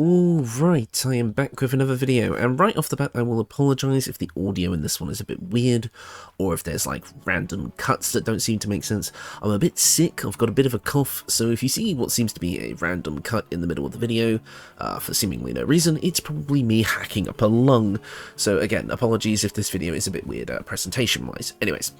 Alright, I am back with another video, and right off the bat I will apologise if the audio in this one is a bit weird, or if there's like random cuts that don't seem to make sense. I'm a bit sick, I've got a bit of a cough, so if you see what seems to be a random cut in the middle of the video, for seemingly no reason, it's probably me hacking up a lung. So again, apologies if this video is a bit weird presentation wise. Anyways,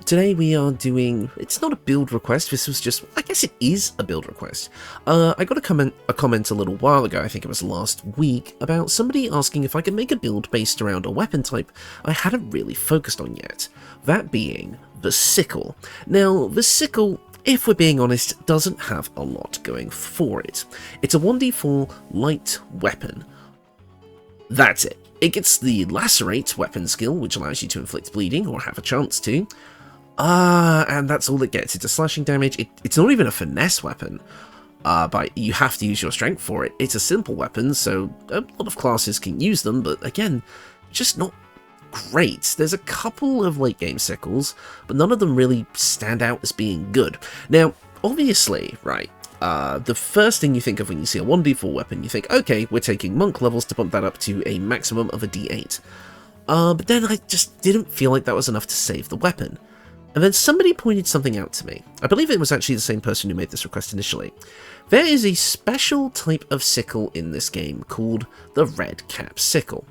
today we are doing, it's not a build request, this was just, I guess it is a build request. I got a comment a little while ago, I think it was last week, about somebody asking if I could make a build based around a weapon type I hadn't really focused on yet, that being the Sickle. Now, the Sickle, if we're being honest, doesn't have a lot going for it. It's a 1d4 light weapon. That's it. It gets the Lacerate weapon skill, which allows you to inflict bleeding, or have a chance to. And that's all it gets. It's a slashing damage. It's not even a finesse weapon, but you have to use your strength for it. It's a simple weapon, so a lot of classes can use them, but again, just not great. There's a couple of late game sickles, but none of them really stand out as being good. Now, obviously, right, the first thing you think of when you see a 1d4 weapon, you think, okay, we're taking monk levels to bump that up to a maximum of a d8. But then I just didn't feel like that was enough to save the weapon. And then somebody pointed something out to me. I believe it was actually the same person who made this request initially. There is a special type of sickle in this game called the Red Cap Sickle.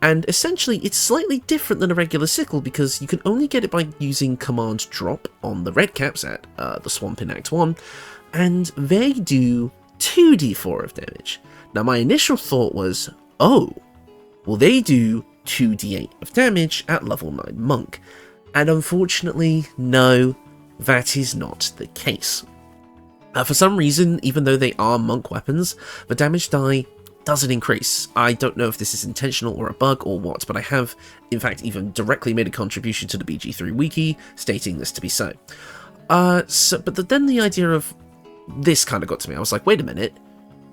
And essentially it's slightly different than a regular sickle because you can only get it by using command drop on the red caps at the swamp in Act 1. And they do 2d4 of damage. Now my initial thought was, oh, well they do 2d8 of damage at level 9 monk. And unfortunately, no, that is not the case. For some reason, even though they are monk weapons, the damage die doesn't increase. I don't know if this is intentional or a bug or what, but I have, in fact, even directly made a contribution to the BG3 wiki stating this to be so. But then the idea of this kind of got to me. I was like, wait a minute,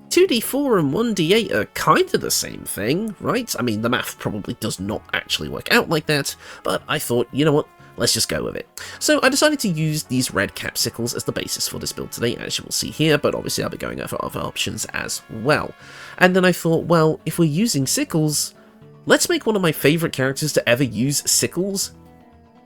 2d4 and 1d8 are kind of the same thing, right? I mean, the math probably does not actually work out like that, but I thought, you know what, let's just go with it. So I decided to use these red cap sickles as the basis for this build today, as you will see here, but obviously I'll be going over other options as well. And then I thought, well, if we're using sickles, let's make one of my favourite characters to ever use sickles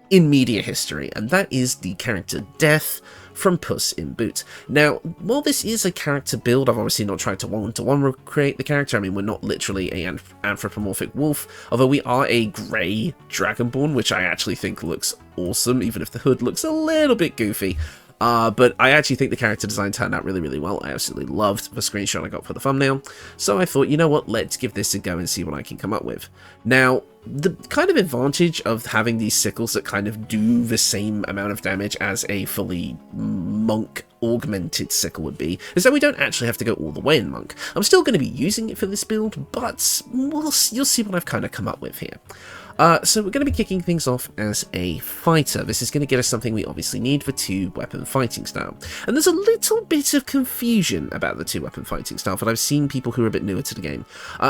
in media history, and that is the character Death from Puss in Boots. Now, while this is a character build, I've obviously not tried to one-to-one recreate the character. I mean, we're not literally an anthropomorphic wolf, although we are a grey dragonborn, which I actually think looks awesome, even if the hood looks a little bit goofy. But I actually think the character design turned out really, really well. I absolutely loved the screenshot I got for the thumbnail. So I thought, you know what, let's give this a go and see what I can come up with. Now, the kind of advantage of having these sickles that kind of do the same amount of damage as a fully monk augmented sickle would be, is that we don't actually have to go all the way in monk. I'm still going to be using it for this build, but you'll see what I've kind of come up with here. So we're going to be kicking things off as a fighter. This is going to get us something we obviously need for 2-weapon fighting style. And there's a little bit of confusion about the 2-weapon fighting style, but I've seen people who are a bit newer to the game.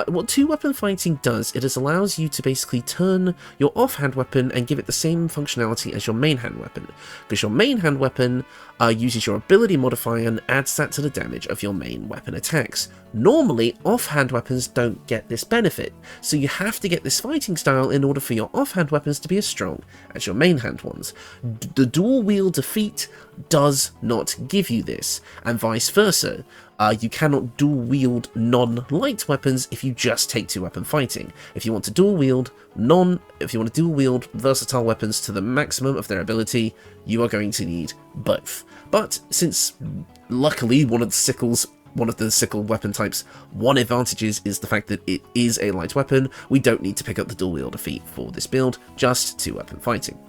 What 2-weapon fighting does, it allows you to basically turn your offhand weapon and give it the same functionality as your main hand weapon. Because your main hand weapon uses your ability modifier and adds that to the damage of your main weapon attacks. Normally, offhand weapons don't get this benefit, so you have to get this fighting style in order for your offhand weapons to be as strong as your main hand ones. The dual wield defeat does not give you this, and vice versa. You cannot dual wield non-light weapons if you just take 2-weapon fighting. If you want to dual wield versatile weapons to the maximum of their ability, you are going to need both. But since luckily one of the sickle weapon types' one advantages is the fact that it is a light weapon, we don't need to pick up the dual wield defeat for this build, just 2-weapon fighting.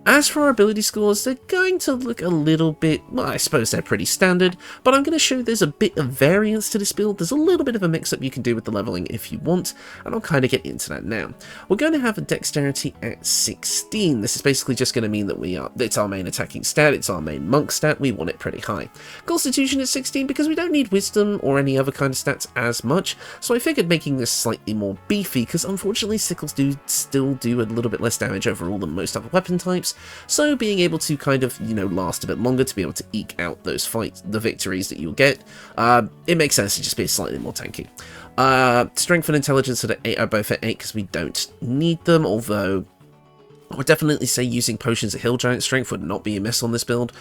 As for our ability scores, they're going to look a little bit, well, I suppose they're pretty standard, but I'm going to show there's a bit of variance to this build. There's a little bit of a mix-up you can do with the leveling if you want, and I'll kind of get into that now. We're going to have a dexterity at 16. This is basically just going to mean that it's our main attacking stat, it's our main monk stat, we want it pretty high. Constitution at 16 because we don't need wisdom or any other kind of stats as much, so I figured making this slightly more beefy, because unfortunately sickles do still do a little bit less damage overall than most other weapon types, so being able to kind of, you know, last a bit longer to be able to eke out those fights, the victories that you'll get, it makes sense to just be slightly more tanky. Strength and intelligence are both at 8 because we don't need them, although I would definitely say using potions at Hill Giant Strength would not be amiss on this build.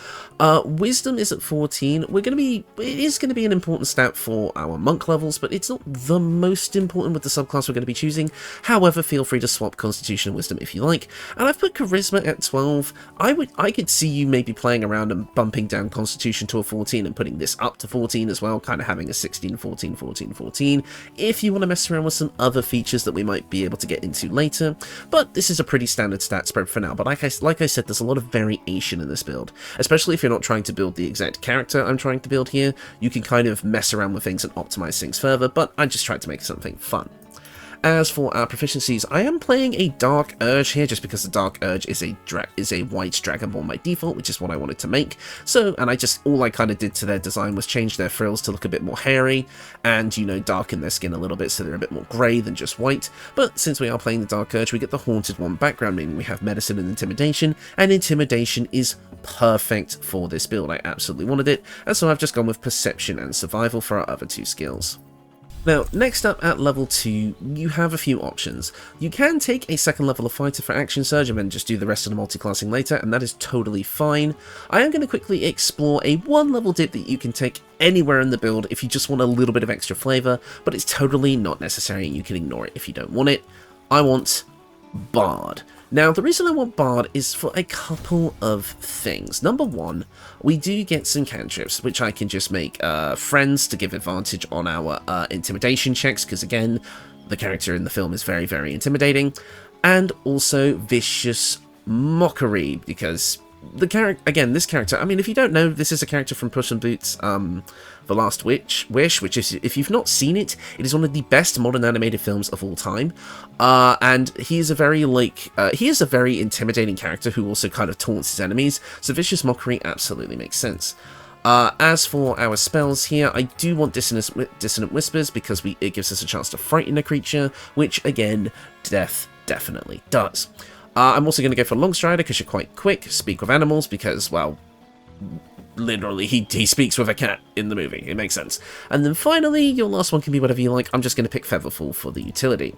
Wisdom is at 14. It is going to be an important stat for our monk levels, but it's not the most important with the subclass we're going to be choosing. However, feel free to swap Constitution and Wisdom if you like. And I've put Charisma at 12. I could see you maybe playing around and bumping down Constitution to a 14 and putting this up to 14 as well, kind of having a 16, 14, 14, 14, if you want to mess around with some other features that we might be able to get into later. But this is a pretty standard stat spread for now, but like I said, there's a lot of variation in this build, especially if you're not trying to build the exact character I'm trying to build here. You can kind of mess around with things and optimize things further, but I just tried to make something fun. As for our proficiencies, I am playing a Dark Urge here just because the Dark Urge is a white Dragonborn by default, which is what I wanted to make. So, and all I kind of did to their design was change their frills to look a bit more hairy and, you know, darken their skin a little bit so they're a bit more grey than just white. But since we are playing the Dark Urge, we get the Haunted One background, meaning we have Medicine and Intimidation, and Intimidation is perfect for this build. I absolutely wanted it, and so I've just gone with Perception and Survival for our other two skills. Now, next up at level 2, you have a few options. You can take a second level of fighter for action surge and then just do the rest of the multi-classing later, and that is totally fine. I am going to quickly explore a 1 level dip that you can take anywhere in the build if you just want a little bit of extra flavour, but it's totally not necessary and you can ignore it if you don't want it. I want Bard. Now, the reason I want Bard is for a couple of things. Number one, we do get some cantrips, which I can just make friends to give advantage on our intimidation checks, because again, the character in the film is very, very intimidating. And also Vicious Mockery, because the character, again, this character, I mean, if you don't know, this is a character from Puss in Boots, The Last Wish, which is, if you've not seen it, it is one of the best modern animated films of all time. And he is a very, intimidating character who also kind of taunts his enemies, so Vicious Mockery absolutely makes sense. As for our spells here, I do want Dissonant Whispers because it gives us a chance to frighten a creature, which, again, Death definitely does. I'm also going to go for Longstrider because you're quite quick, Speak with Animals because, well, literally, he speaks with a cat in the movie. It makes sense. And then finally, your last one can be whatever you like. I'm just going to pick Featherfall for the utility.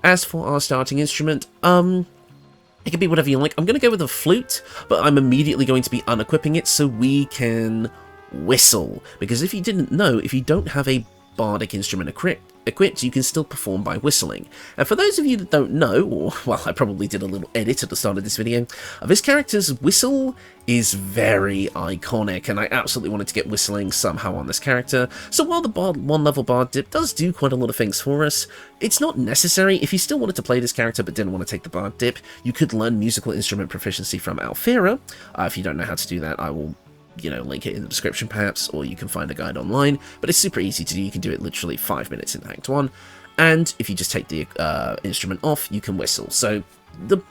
As for our starting instrument, it can be whatever you like. I'm going to go with a flute, but I'm immediately going to be unequipping it so we can whistle. Because if you didn't know, if you don't have a bardic instrument equipped, you can still perform by whistling. And for those of you that don't know, or, well, I probably did a little edit at the start of this video, this character's whistle is very iconic, and I absolutely wanted to get whistling somehow on this character. So while the 1 level bard dip does do quite a lot of things for us, it's not necessary. If you still wanted to play this character but didn't want to take the bard dip, you could learn musical instrument proficiency from Alfira. If you don't know how to do that, I will link it in the description perhaps, or you can find a guide online, but it's super easy to do. You can do it literally 5 minutes in Act 1, and if you just take the instrument off, you can whistle. So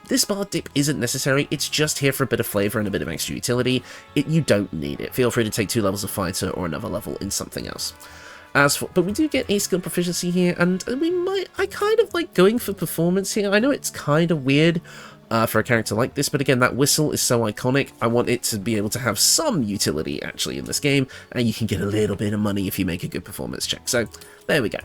this bard dip isn't necessary, it's just here for a bit of flavour and a bit of extra utility. You don't need it. Feel free to take 2 levels of fighter or another level in something else. But we do get a skill proficiency here, and I kind of like going for performance here. I know it's kind of weird, for a character like this, but again, that whistle is so iconic, I want it to be able to have some utility actually in this game, and you can get a little bit of money if you make a good performance check. So there we go.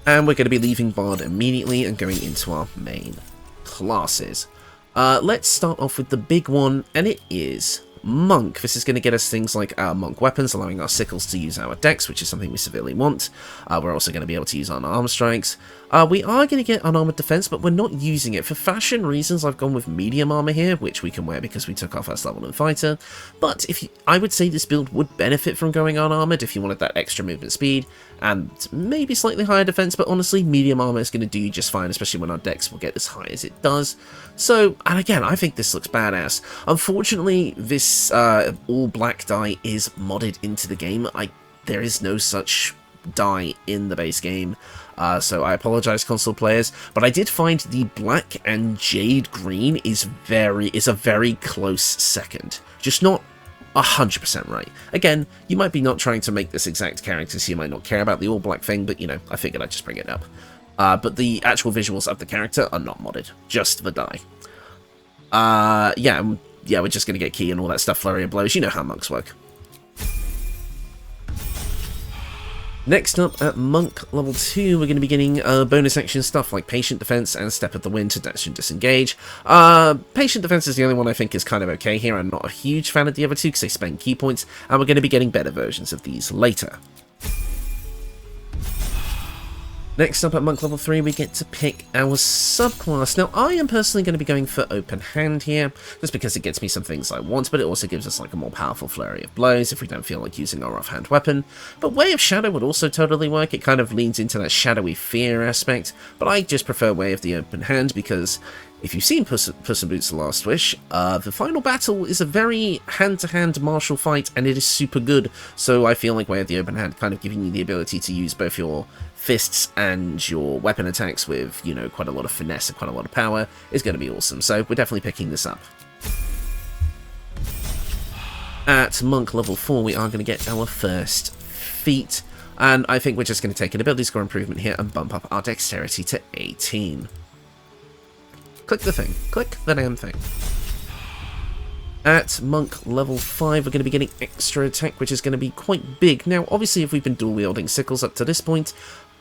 And we're going to be leaving Bard immediately and going into our main classes. Let's start off with the big one, and it is Monk. This is going to get us things like our Monk weapons, allowing our Sickles to use our Dex, which is something we severely want. We're also going to be able to use unarmed strikes. We are going to get unarmored defense, but we're not using it. For fashion reasons, I've gone with medium armor here, which we can wear because we took our first level in fighter. But I would say this build would benefit from going unarmored if you wanted that extra movement speed, and maybe slightly higher defense, but honestly, medium armor is going to do you just fine, especially when our Dex will get as high as it does. So, and again, I think this looks badass. Unfortunately, this all-black die is modded into the game. There is no such die in the base game, so I apologize, console players, but I did find the black and jade green is a very close second, just not 100% right. Again, you might be not trying to make this exact character, so you might not care about the all black thing, but I figured I'd just bring it up. but the actual visuals of the character are not modded, just the die. Yeah, we're just going to get key and all that stuff, flurry of blows. You know how monks work. Next up, at Monk level 2, we're going to be getting bonus action stuff like Patient Defense and Step of the Wind to dash and disengage. Patient Defense is the only one I think is kind of okay here. I'm not a huge fan of the other two because they spend key points, and we're going to be getting better versions of these later. Next up at Monk level 3, we get to pick our subclass. Now, I am personally going to be going for Open Hand here, just because it gets me some things I want, but it also gives us like a more powerful flurry of blows if we don't feel like using our offhand weapon. But Way of Shadow would also totally work. It kind of leans into that shadowy fear aspect, but I just prefer Way of the Open Hand because if you've seen Puss in Boots: The Last Wish, the final battle is a very hand-to-hand martial fight, and it is super good, so I feel like Way of the Open Hand kind of giving you the ability to use both your fists and your weapon attacks with, you know, quite a lot of finesse and quite a lot of power is going to be awesome, so we're definitely picking this up. At Monk level 4, we are going to get our first feat, and I think we're just going to take an ability score improvement here and bump up our dexterity to 18. Click the thing. Click the damn thing. At Monk level 5, we're going to be getting extra attack, which is going to be quite big. Now, obviously, if we've been dual-wielding sickles up to this point,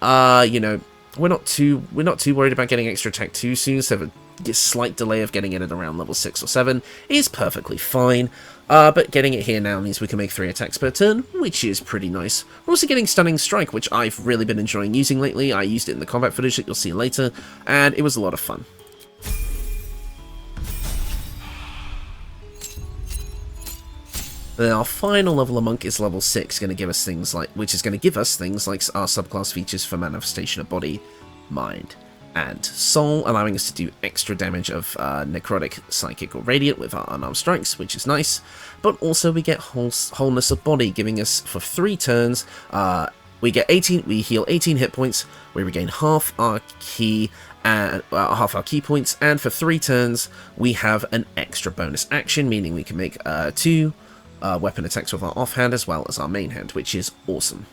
you know, we're not too worried about getting extra attack too soon, so a slight delay of getting it at around level 6 or 7 is perfectly fine. But getting it here now means we can make 3 attacks per turn, which is pretty nice. We're also getting Stunning Strike, which I've really been enjoying using lately. I used it in the combat footage that you'll see later, and it was a lot of fun. Then our final level of Monk is level 6, which is going to give us things like our subclass features for Manifestation of Body, Mind, and Soul, allowing us to do extra damage of Necrotic, Psychic, or Radiant with our unarmed strikes, which is nice. But also we get Wholeness of Body, giving us for 3 turns, we heal 18 hit points, we regain half our key points, and for 3 turns we have an extra bonus action, meaning we can make 2 weapon attacks with our offhand as well as our main hand, which is awesome.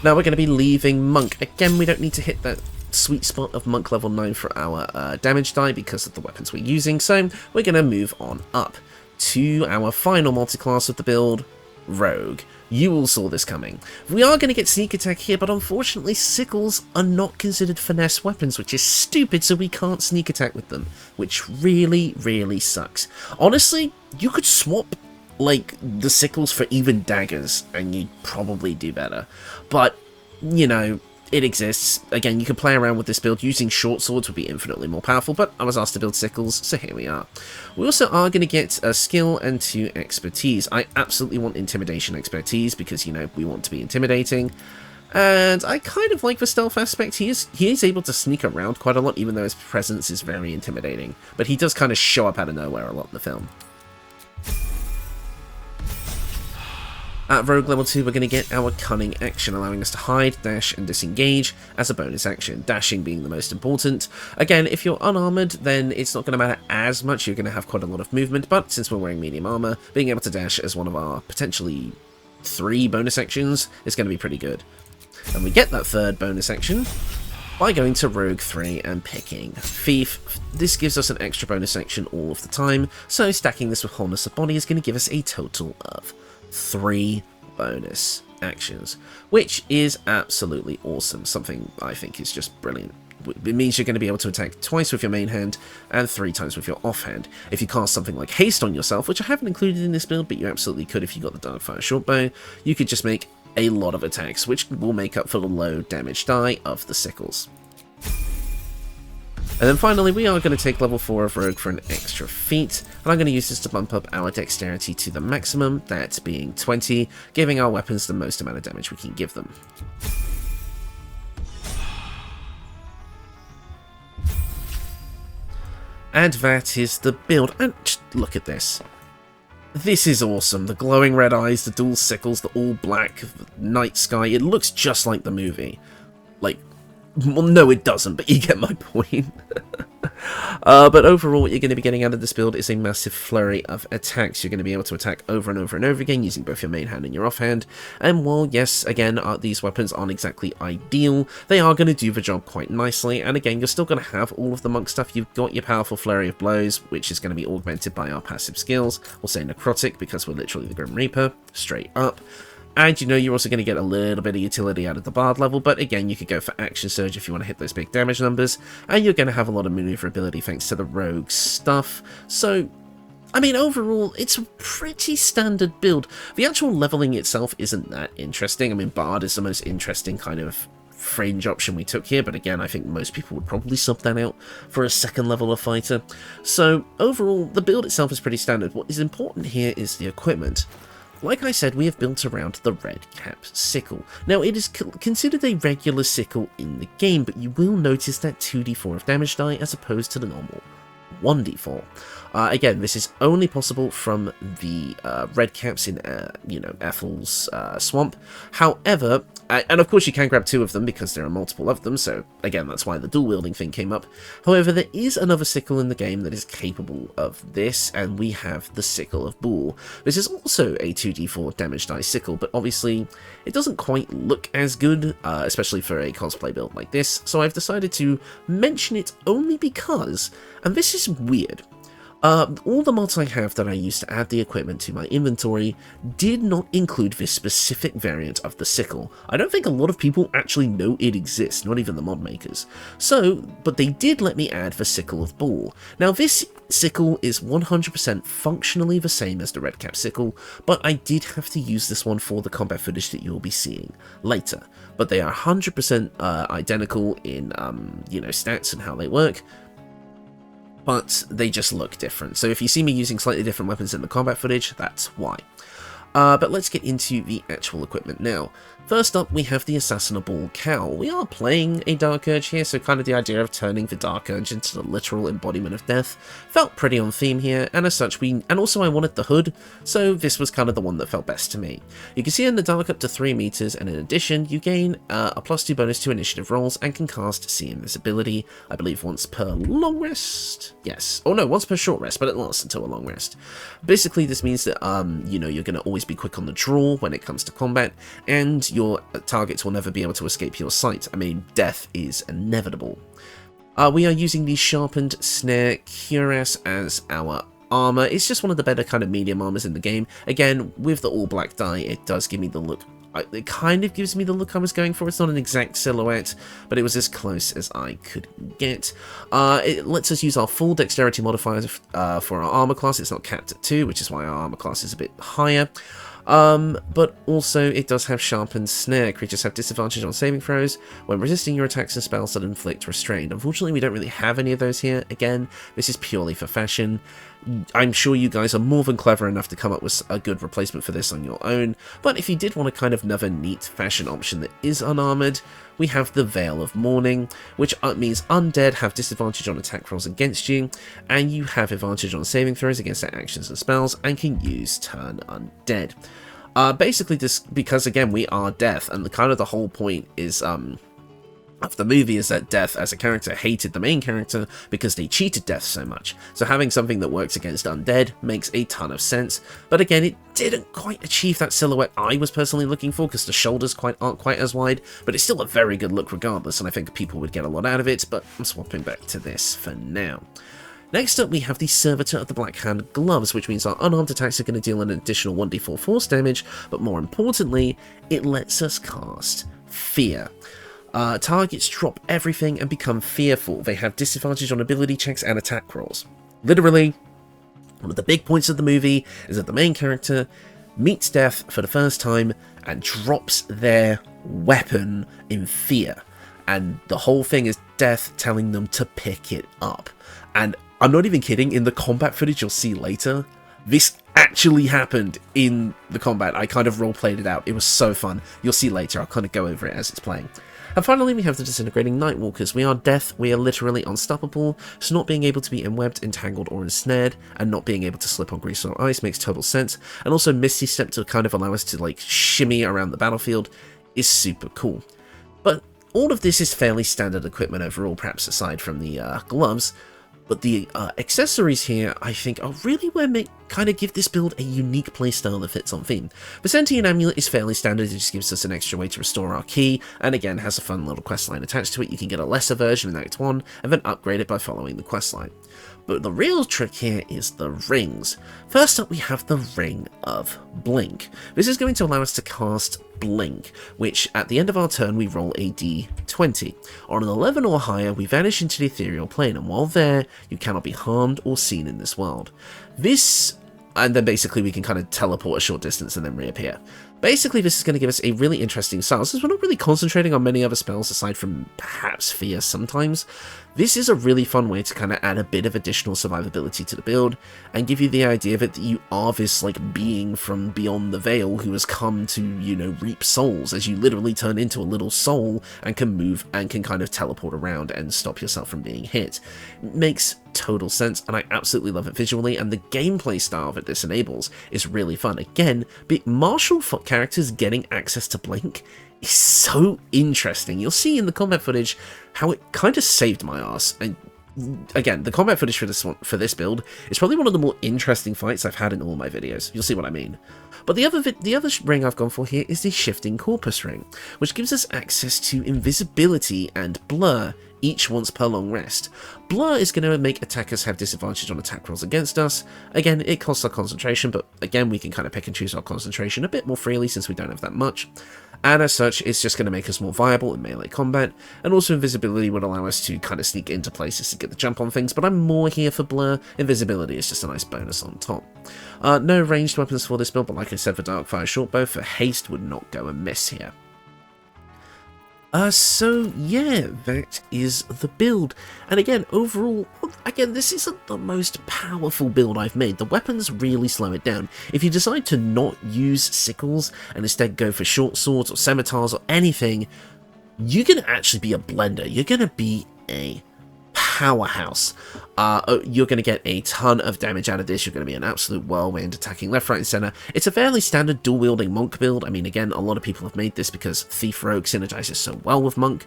Now we're going to be leaving Monk. Again, we don't need to hit that sweet spot of Monk level 9 for our damage die because of the weapons we're using, so we're going to move on up to our final multi-class of the build, Rogue. You all saw this coming. We are going to get sneak attack here, but unfortunately sickles are not considered finesse weapons, which is stupid, so we can't sneak attack with them, which really, really sucks. Honestly, you could swap like the sickles for even daggers and you'd probably do better, but you know, it exists. Again, you can play around with this build. Using short swords would be infinitely more powerful, but I was asked to build sickles, so here we are. We also are going to get a skill and 2 expertise. I absolutely want intimidation expertise because, you know, we want to be intimidating. And I kind of like the stealth aspect. He is able to sneak around quite a lot, even though his presence is very intimidating. But he does kind of show up out of nowhere a lot in the film. At Rogue level 2, we're going to get our Cunning action, allowing us to hide, dash, and disengage as a bonus action, dashing being the most important. Again, if you're unarmoured, then it's not going to matter as much, you're going to have quite a lot of movement, but since we're wearing medium armour, being able to dash as one of our potentially 3 bonus actions is going to be pretty good. And we get that 3rd bonus action by going to Rogue 3 and picking Thief. This gives us an extra bonus action all of the time, so stacking this with Wholeness of Body is going to give us a total of 3 bonus actions, which is absolutely awesome. Something I think is just brilliant. It means you're going to be able to attack twice with your main hand and 3 times with your offhand. If you cast something like Haste on yourself, which I haven't included in this build, but you absolutely could if you got the Darkfire Shortbow, you could just make a lot of attacks, which will make up for the low damage die of the sickles. And then finally, we are going to take level 4 of Rogue for an extra feat, and I'm going to use this to bump up our dexterity to the maximum, that being 20, giving our weapons the most amount of damage we can give them. And that is the build, and just look at this. This is awesome. The glowing red eyes, the dual sickles, the all black night sky, it looks just like the movie. Like, well, no it doesn't, but you get my point. But overall, what you're going to be getting out of this build is a massive flurry of attacks. You're going to be able to attack over and over and over again using both your main hand and your offhand. And while, yes, again, these weapons aren't exactly ideal, they are going to do the job quite nicely. And again, you're still going to have all of the monk stuff. You've got your powerful flurry of blows, which is going to be augmented by our passive skills. We'll say necrotic because we're literally the Grim Reaper, straight up. And you know, you're also going to get a little bit of utility out of the Bard level, but again, you could go for Action Surge if you want to hit those big damage numbers, and you're going to have a lot of maneuverability thanks to the rogue stuff. So, I mean, overall, it's a pretty standard build. The actual leveling itself isn't that interesting. I mean, Bard is the most interesting kind of fringe option we took here, but again, I think most people would probably sub that out for a second level of fighter. So, overall, the build itself is pretty standard. What is important here is the equipment. Like I said, we have built around the red cap sickle. Now, it is considered a regular sickle in the game, but you will notice that 2d4 of damage die as opposed to the normal 1d4. Again, this is only possible from the red caps in, you know, Ethel's swamp. However, and of course you can grab 2 of them because there are multiple of them, so again, that's why the dual wielding thing came up. However, there is another sickle in the game that is capable of this, and we have the Sickle of Baldur. This is also a 2d4 damage die sickle, but obviously it doesn't quite look as good, especially for a cosplay build like this, so I've decided to mention it only because, and this is weird, all the mods I have that I used to add the equipment to my inventory did not include this specific variant of the sickle. I don't think a lot of people actually know it exists, not even the mod makers. So, but they did let me add the Sickle of Baldur. Now this sickle is 100% functionally the same as the red cap sickle, but I did have to use this one for the combat footage that you'll be seeing later. But they are 100% identical in, you know, stats and how they work, but they just look different. So if you see me using slightly different weapons in the combat footage, that's why. But let's get into the actual equipment now. First up, we have the Assassinable Cowl. We are playing a Dark Urge here, so kind of the idea of turning the Dark Urge into the literal embodiment of death felt pretty on theme here, and as such, and also I wanted the hood, so this was kind of the one that felt best to me. You can see in the dark up to 3 meters, and in addition, you gain a +2 bonus to initiative rolls and can cast See Invisibility, I believe once per long rest? Yes. Oh no, once per short rest, but it lasts until a long rest. Basically, this means that, you know, you're going to always be quick on the draw when it comes to combat, and your targets will never be able to escape your sight. I mean, death is inevitable. We are using the Sharpened Snare Cuirass as our armor. It's just one of the better kind of medium armors in the game. Again, with the all black dye, it does give me the look. It kind of gives me the look I was going for. It's not an exact silhouette, but it was as close as I could get. It lets us use our full dexterity modifiers for our armor class. It's not capped at 2, which is why our armor class is a bit higher. But also it does have Sharpened Snare. Creatures have disadvantage on saving throws when resisting your attacks and spells that inflict restraint. Unfortunately, we don't really have any of those here. Again, this is purely for fashion. I'm sure you guys are more than clever enough to come up with a good replacement for this on your own, but if you did want a kind of another neat fashion option that is unarmored, we have the Veil of Mourning, which means undead have disadvantage on attack rolls against you, and you have advantage on saving throws against their actions and spells, and can use Turn Undead. Basically, this because again we are Death, and the whole point is of the movie is that Death as a character hated the main character because they cheated Death so much. So having something that works against undead makes a ton of sense. But again, it didn't quite achieve that silhouette I was personally looking for because the shoulders aren't quite as wide, but it's still a very good look regardless, and I think people would get a lot out of it, but I'm swapping back to this for now. Next up, we have the Servitor of the Black Hand Gloves, which means our unarmed attacks are going to deal an additional 1d4 force damage, but more importantly, it lets us cast Fear. Targets drop everything and become fearful. They have disadvantage on ability checks and attack rolls. Literally, one of the big points of the movie is that the main character meets death for the first time and drops their weapon in fear. And the whole thing is death telling them to pick it up. And I'm not even kidding, in the combat footage you'll see later, this actually happened in the combat. I kind of role-played it out. It was so fun. You'll see later. I'll kind of go over it as it's playing. And finally, we have the Disintegrating Nightwalkers. We are death, we are literally unstoppable, so not being able to be enwebbed, entangled, or ensnared, and not being able to slip on grease or ice makes total sense, and also Misty Step to kind of allow us to, like, shimmy around the battlefield is super cool. But all of this is fairly standard equipment overall, perhaps aside from the gloves. But the accessories here, I think, are really where kind of give this build a unique playstyle that fits on theme. The Sentient Amulet is fairly standard, it just gives us an extra way to restore our ki, and again has a fun little questline attached to it. You can get a lesser version in Act 1, and then upgrade it by following the questline. But the real trick here is the rings. First up we have the Ring of Blink. This is going to allow us to cast Blink, which at the end of our turn we roll a d20. On an 11 or higher we vanish into the ethereal plane, and while there you cannot be harmed or seen in this world. And then basically we can kind of teleport a short distance and then reappear. Basically, this is going to give us a really interesting style, since we're not really concentrating on many other spells aside from perhaps Fear sometimes. This is a really fun way to kind of add a bit of additional survivability to the build, and give you the idea that you are this, like, being from beyond the veil who has come to, you know, reap souls, as you literally turn into a little soul and can move and can kind of teleport around and stop yourself from being hit. It makes total sense, and I absolutely love it visually, and the gameplay style that this enables is really fun. Again, martial characters getting access to Blink is so interesting. You'll see in the combat footage how it kind of saved my ass. And again, the combat footage for this build is probably one of the more interesting fights I've had in all my videos. You'll see what I mean. But the other ring I've gone for here is the Shifting Corpus ring, which gives us access to invisibility and blur, each once per long rest. Blur is going to make attackers have disadvantage on attack rolls against us. Again, it costs our concentration, but again, we can kind of pick and choose our concentration a bit more freely since we don't have that much. And as such, it's just going to make us more viable in melee combat, and also invisibility would allow us to kind of sneak into places to get the jump on things, but I'm more here for Blur. Invisibility is just a nice bonus on top. No ranged weapons for this build, but like I said, for Darkfire Shortbow, for haste would not go amiss here. So yeah, that is the build. And again, overall, this isn't the most powerful build I've made. The weapons really slow it down. If you decide to not use sickles and instead go for short swords or scimitars or anything, you're going to actually be a blender. You're going to be a powerhouse. You're going to get a ton of damage out of this. You're going to be an absolute whirlwind, attacking left, right, and center. It's a fairly standard dual-wielding monk build. I mean, again, a lot of people have made this because Thief Rogue synergizes so well with monk.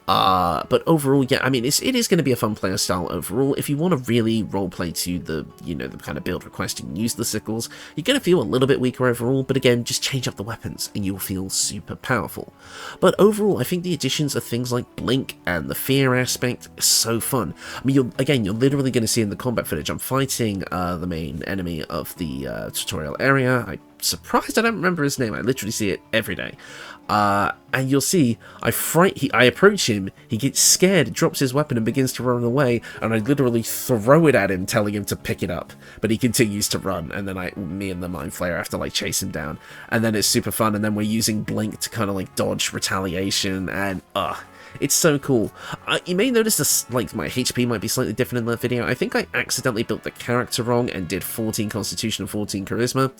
But overall, yeah, I mean, it is going to be a fun player style overall. If you want to really roleplay to the, you know, the kind of build request and use the sickles, you're going to feel a little bit weaker overall, but again, just change up the weapons and you'll feel super powerful. But overall, I think the additions of things like Blink and the fear aspect is so fun. I mean, you're literally going to see in the combat footage, I'm fighting the main enemy of the tutorial area. I'm surprised I don't remember his name. I literally see it every day. And you'll see, I approach him, he gets scared, drops his weapon and begins to run away, and I literally throw it at him, telling him to pick it up, but he continues to run, and then me and the Mind Flayer have to like chase him down, and then it's super fun, and then we're using Blink to kind of like dodge retaliation, and it's so cool. You may notice this, like, my HP might be slightly different in that video. I think I accidentally built the character wrong and did 14 Constitution and 14 Charisma.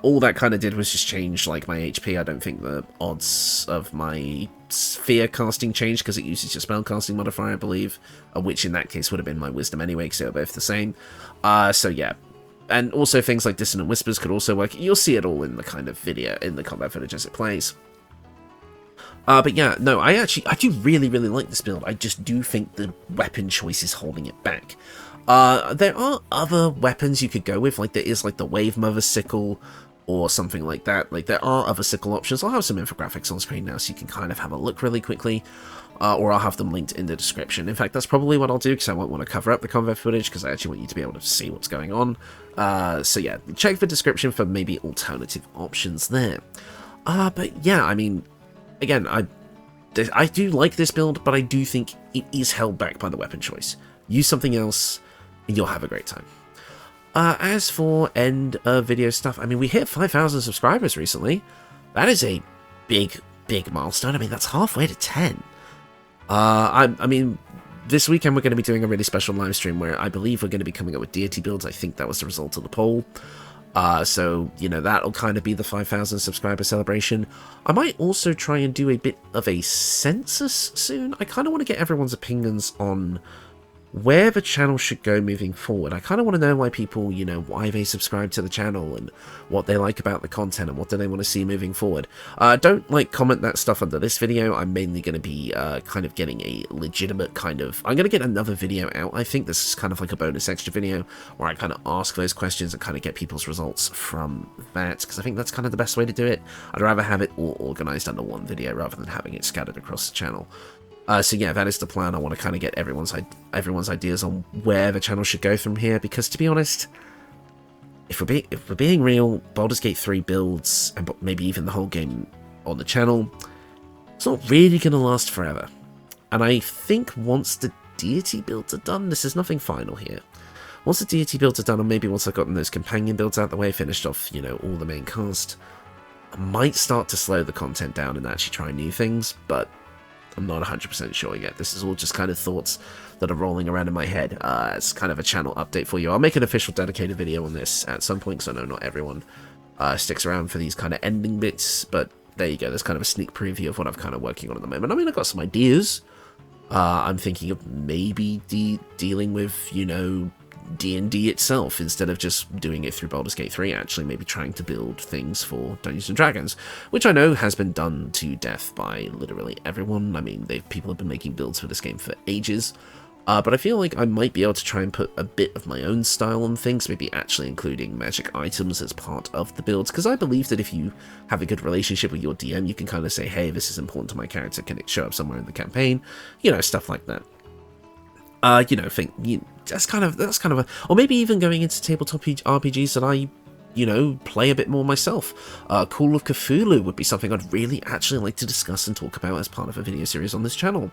All that kind of did was just change, like, my HP. I don't think the odds of my Fear casting changed because it uses your spell casting modifier, I believe, which in that case would have been my Wisdom anyway, because they were both the same. So yeah. And also things like Dissonant Whispers could also work. You'll see it all in the kind of video, in the combat footage as it plays. But yeah, no, I do really, really like this build. I just do think the weapon choice is holding it back. There are other weapons you could go with, like there is like the Wave Mother Sickle or something like that. Like there are other sickle options. I'll have some infographics on screen now so you can kind of have a look really quickly. Or I'll have them linked in the description. In fact, that's probably what I'll do because I won't want to cover up the combat footage because I actually want you to be able to see what's going on. So yeah, check the description for maybe alternative options there. But yeah, I mean, again, I do like this build, but I do think it is held back by the weapon choice. Use something else, and you'll have a great time. As for end of video stuff, I mean, we hit 5,000 subscribers recently. That is a big, big milestone. I mean, that's halfway to 10. I mean, this weekend we're going to be doing a really special live stream where I believe we're going to be coming up with deity builds. I think that was the result of the poll. So, you know, that'll kind of be the 5,000 subscriber celebration. I might also try and do a bit of a census soon. I kind of want to get everyone's opinions on where the channel should go moving forward. I kind of want to know why people, you know, why they subscribe to the channel and what they like about the content and what do they want to see moving forward. Don't, like, comment that stuff under this video. I'm mainly going to be kind of getting a legitimate kind of... I'm going to get another video out. I think this is kind of like a bonus extra video where I kind of ask those questions and kind of get people's results from that, because I think that's kind of the best way to do it. I'd rather have it all organized under one video rather than having it scattered across the channel. So yeah, that is the plan. I want to kind of get everyone's ideas on where the channel should go from here, because to be honest, if we're being real, Baldur's Gate 3 builds, and maybe even the whole game on the channel, it's not really going to last forever. And I think once the deity builds are done, this is nothing final here. Once the deity builds are done, or maybe once I've gotten those companion builds out the way, finished off, you know, all the main cast, I might start to slow the content down and actually try new things, but I'm not 100% sure yet. This is all just kind of thoughts that are rolling around in my head as kind of a channel update for you. I'll make an official dedicated video on this at some point, because I know not everyone sticks around for these kind of ending bits, but there you go. There's kind of a sneak preview of what I'm kind of working on at the moment. I mean, I've got some ideas. I'm thinking of maybe dealing with, you know, D&D itself, instead of just doing it through Baldur's Gate 3, actually maybe trying to build things for Dungeons & Dragons, which I know has been done to death by literally everyone. I mean, people have been making builds for this game for ages, but I feel like I might be able to try and put a bit of my own style on things, maybe actually including magic items as part of the builds, because I believe that if you have a good relationship with your DM, you can kind of say, hey, this is important to my character, can it show up somewhere in the campaign, you know, stuff like that. You know, that's kind of a, or maybe even going into tabletop RPGs that I, you know, play a bit more myself. Call of Cthulhu would be something I'd really actually like to discuss and talk about as part of a video series on this channel.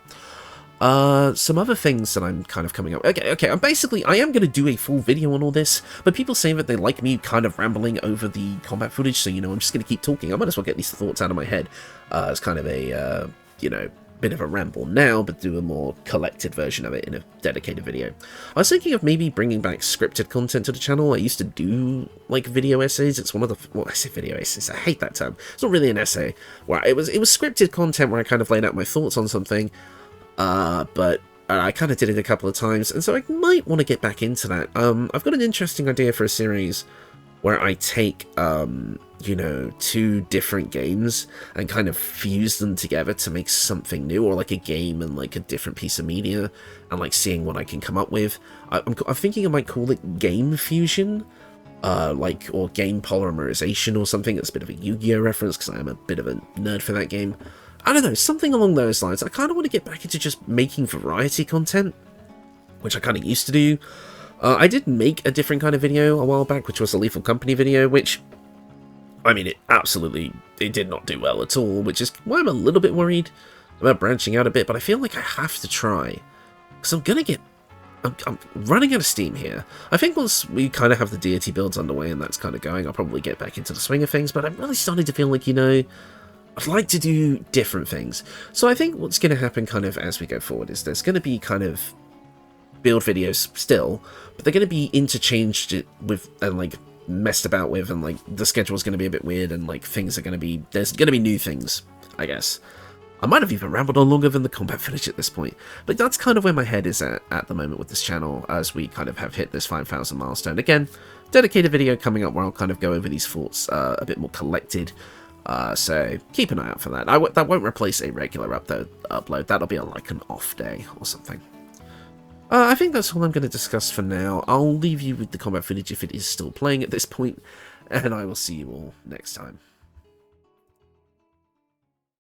Some other things that I'm kind of coming up. Okay, I am going to do a full video on all this, but people say that they like me kind of rambling over the combat footage, so, you know, I'm just going to keep talking. I might as well get these thoughts out of my head as kind of a, you know, bit of a ramble now, but do a more collected version of it in a dedicated video. I was thinking of maybe bringing back scripted content to the channel. I used to do, like, video essays. It's one of the... Well, I say video essays. I hate that term. It's not really an essay. Where it was scripted content where I kind of laid out my thoughts on something, but I kind of did it a couple of times, and so I might want to get back into that. I've got an interesting idea for a series where I take, you know, two different games and kind of fuse them together to make something new, or like a game and like a different piece of media, and like seeing what I can come up with. I'm thinking I might call it game fusion, like, or game polymerization or something. That's a bit of a Yu-Gi-Oh reference, because I am a bit of a nerd for that game. I don't know, something along those lines. I kind of want to get back into just making variety content, which I kind of used to do. I did make a different kind of video a while back, which was a Lethal Company video, which, I mean, it did not do well at all, which is why I'm a little bit worried about branching out a bit, but I feel like I have to try, because I'm running out of steam here. I think once we kind of have the deity builds underway and that's kind of going, I'll probably get back into the swing of things, but I'm really starting to feel like, you know, I'd like to do different things. So I think what's going to happen kind of as we go forward is there's going to be kind of build videos still, but they're going to be interchanged with and like messed about with, and like the schedule's going to be a bit weird, and like things are going to be, there's going to be new things, I guess. I might have even rambled on longer than the combat footage at this point, but that's kind of where my head is at the moment with this channel, as we kind of have hit this 5,000 milestone. Again, dedicated video coming up where I'll kind of go over these thoughts a bit more collected, so keep an eye out for that. That won't replace a regular upload. That'll be like an off day or something. I think that's all I'm going to discuss for now. I'll leave you with the combat footage if it is still playing at this point, and I will see you all next time.